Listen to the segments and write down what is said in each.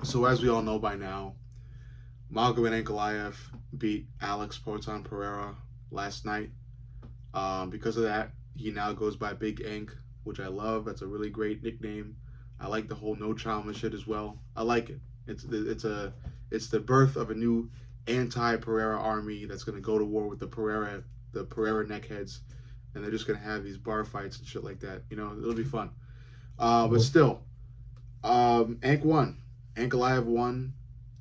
So as we all know by now, Magomed Ankalaev beat Alex Proton Pereira last night. Because of that, he now goes by Big Ank, which I love. That's a really great nickname. I like the whole no trauma shit as well. I like it. It's the birth of a new anti-Pereira army that's gonna go to war with the Pereira neckheads, and they're just gonna have these bar fights and shit like that. It'll be fun. But still, Ank won. Ankalaev won,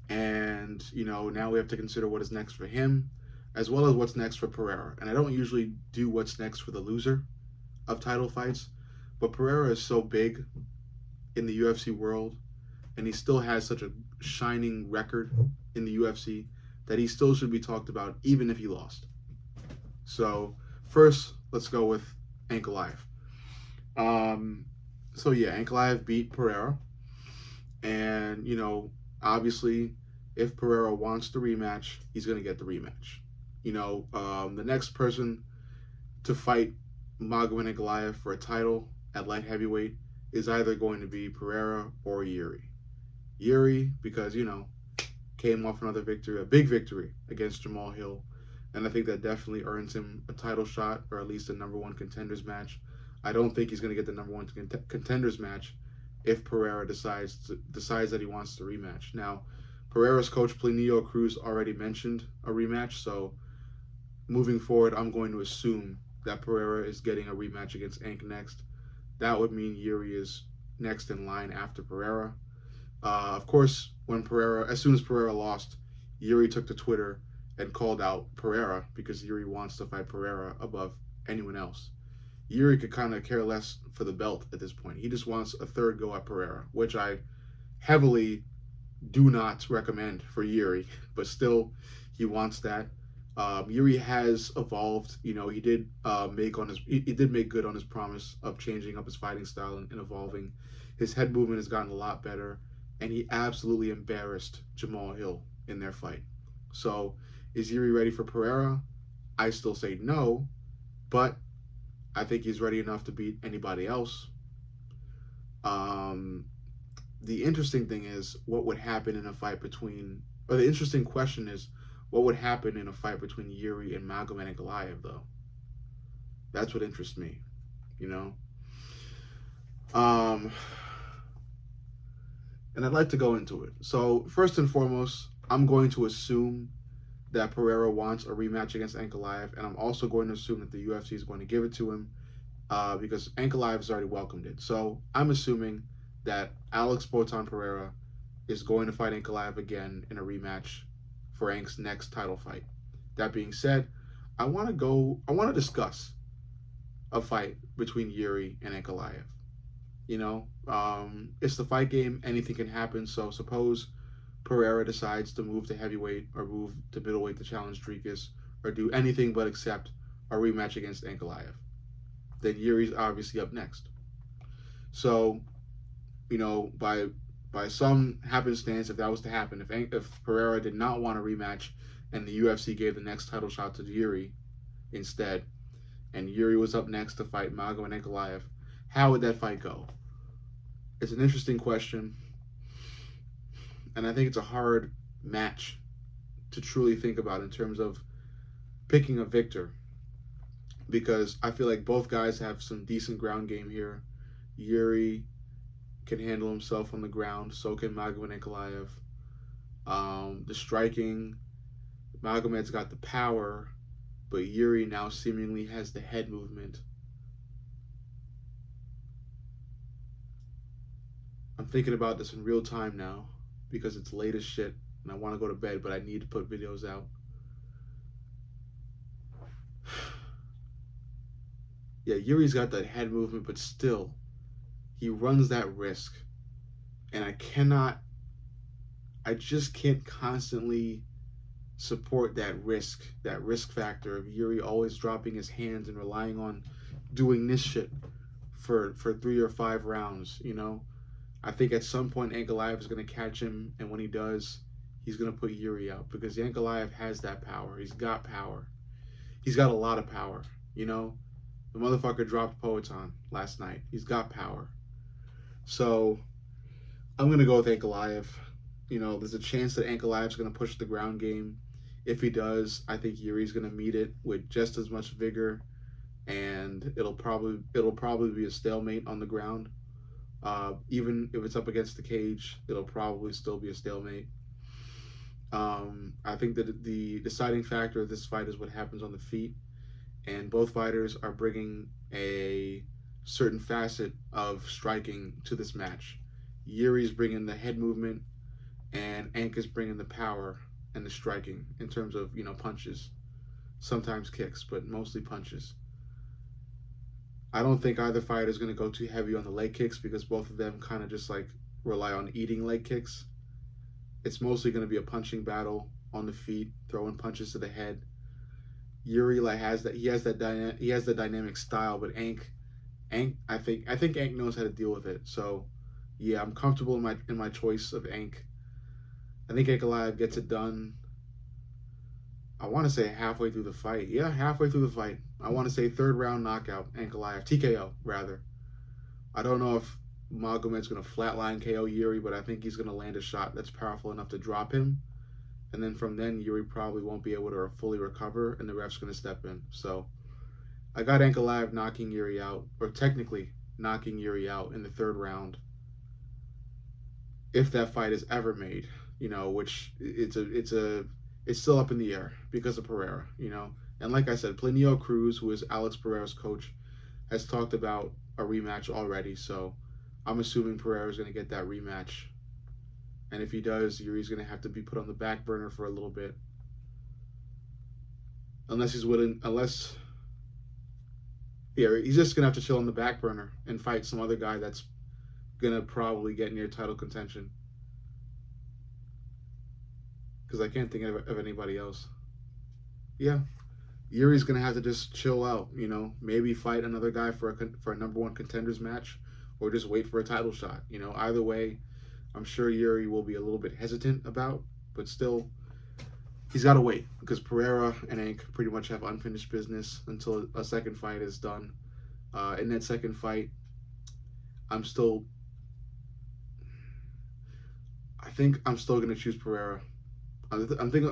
and now we have to consider what is next for him, as well as what's next for Pereira. And I don't usually do what's next for the loser of title fights, but Pereira is so big in the UFC world, and he still has such a shining record in the UFC that he still should be talked about, even if he lost. So first, let's go with Ankalaev. Ankalaev beat Pereira, and obviously, if Pereira wants the rematch, he's going to get the rematch. The next person to fight Magomed Ankalaev for a title at light heavyweight is either going to be Pereira or Jiří. Jiří, because, came off another victory, a big victory against Jamal Hill, and I think that definitely earns him a title shot, or at least a number one contenders match. I don't think he's going to get the number one contenders match if Pereira decides that he wants the rematch. Now, Pereira's coach Plinio Cruz already mentioned a rematch, so moving forward, I'm going to assume that Pereira is getting a rematch against Ank next. That would mean Jiří is next in line after Pereira. Of course, as soon as Pereira lost, Jiří took to Twitter and called out Pereira because Jiří wants to fight Pereira above anyone else. Jiří could kind of care less for the belt at this point. He just wants a third go at Pereira, which I heavily do not recommend for Jiří, but still, he wants that. Jiří has evolved. He did make good on his promise of changing up his fighting style and evolving. His head movement has gotten a lot better, and he absolutely embarrassed Jamal Hill in their fight. So, is Jiří ready for Pereira? I still say no, but I think he's ready enough to beat anybody else. The interesting thing is what would happen in a fight between, or the interesting question is what would happen in a fight between Jiří and Magomed Ankalaev, though. That's what interests me, And I'd like to go into it. So first and foremost, I'm going to assume that Pereira wants a rematch against Ankalaev, and I'm also going to assume that the UFC is going to give it to him because Ankalaev has already welcomed it. So I'm assuming that Alex Proton Pereira is going to fight Ankalaev again in a rematch for Ank's next title fight. That being said, I want to discuss a fight between Jiří and Ankalaev. It's the fight game. Anything can happen. So suppose Pereira decides to move to heavyweight or move to middleweight to challenge Dricus or do anything but accept a rematch against Ankalaev. Then Jiří's obviously up next. So, by some happenstance, if that was to happen, if Pereira did not want a rematch and the UFC gave the next title shot to Jiří instead, and Jiří was up next to fight Magomed Ankalaev, how would that fight go? It's an interesting question, and I think it's a hard match to truly think about in terms of picking a victor, because I feel like both guys have some decent ground game here. Jiří can handle himself on the ground, so can Magomed Ankalaev. The striking, Magomed's got the power, but Jiří now seemingly has the head movement. I'm thinking about this in real time now because it's late as shit and I want to go to bed, but I need to put videos out. Yeah, Jiří's got that head movement, but still, he runs that risk. And I just can't constantly support that risk factor of Jiří always dropping his hands and relying on doing this shit for 3 or 5 rounds, I think at some point Ankalaev is going to catch him, and when he does, he's going to put Jiří out because Ankalaev has that power. He's got power. He's got a lot of power, The motherfucker dropped Poetan last night. He's got power. So I'm going to go with Ankalaev. there's a chance that Ankalaev's going to push the ground game. If he does, I think Jiří's going to meet it with just as much vigor, and it'll probably be a stalemate on the ground. Even if it's up against the cage, it'll probably still be a stalemate. I think that the deciding factor of this fight is what happens on the feet, and both fighters are bringing a certain facet of striking to this match. Jiří's bringing the head movement, and Anka's bringing the power and the striking in terms of, punches, sometimes kicks, but mostly punches. I don't think either fighter is going to go too heavy on the leg kicks because both of them kind of just like rely on eating leg kicks. It's mostly going to be a punching battle on the feet, throwing punches to the head. Jiří has the dynamic style, but Ank, I think Ank knows how to deal with it. So, yeah, I'm comfortable in my choice of Ank. I think Ankalaev gets it done. I want to say halfway through the fight. Yeah, halfway through the fight. I want to say third round knockout, Ankalaev, TKO rather. I don't know if Magomed's going to flatline KO Jiří, but I think he's going to land a shot that's powerful enough to drop him. And then from then, Jiří probably won't be able to fully recover, and the ref's going to step in. So I got Ankalaev knocking Jiří out, or technically knocking Jiří out in the third round. If that fight is ever made, which it's still up in the air because of Pereira, And like I said, Plinio Cruz, who is Alex Pereira's coach, has talked about a rematch already. So I'm assuming Pereira is going to get that rematch. And if he does, Jiří's going to have to be put on the back burner for a little bit. Unless he's willing, he's just going to have to chill on the back burner and fight some other guy that's going to probably get near title contention. Because I can't think of anybody else. Yeah. Jiří's going to have to just chill out, maybe fight another guy for a number one contenders match or just wait for a title shot. Either way, I'm sure Jiří will be a little bit hesitant about, but still, he's got to wait because Pereira and Ank pretty much have unfinished business until a second fight is done. In that second fight, I think I'm still going to choose Pereira. I think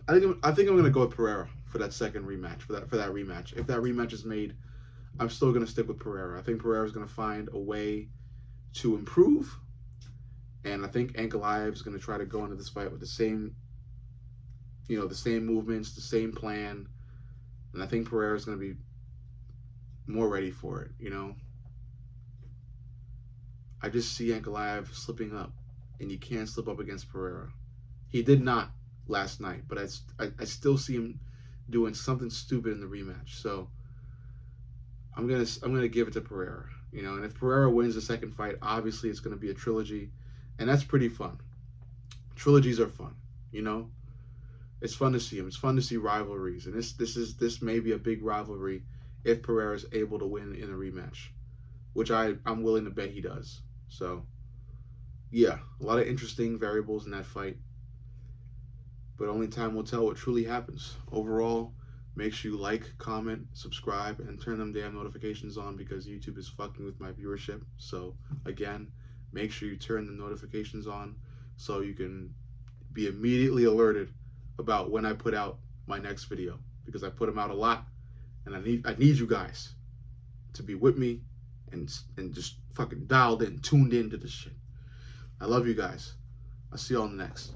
I'm going to go with Pereira for that second rematch, for that rematch. If that rematch is made, I'm still going to stick with Pereira. I think Pereira is going to find a way to improve, and I think Ankalaev is going to try to go into this fight with the same movements, the same plan, and I think Pereira is going to be more ready for it. I just see Ankalaev slipping up, and you can't slip up against Pereira. He did not last night, but I still see him doing something stupid in the rematch. So I'm gonna give it to Pereira. And if Pereira wins the second fight, obviously it's gonna be a trilogy, and that's pretty fun. Trilogies are fun, It's fun to see them. It's fun to see rivalries, and this may be a big rivalry if Pereira is able to win in a rematch, which I'm willing to bet he does. So yeah, a lot of interesting variables in that fight. But only time will tell what truly happens. Overall, make sure you like, comment, subscribe, and turn them damn notifications on because YouTube is fucking with my viewership. So again, make sure you turn the notifications on so you can be immediately alerted about when I put out my next video, because I put them out a lot, and I need you guys to be with me and just fucking dialed in, tuned in to this shit. I love you guys. I'll see you on the next.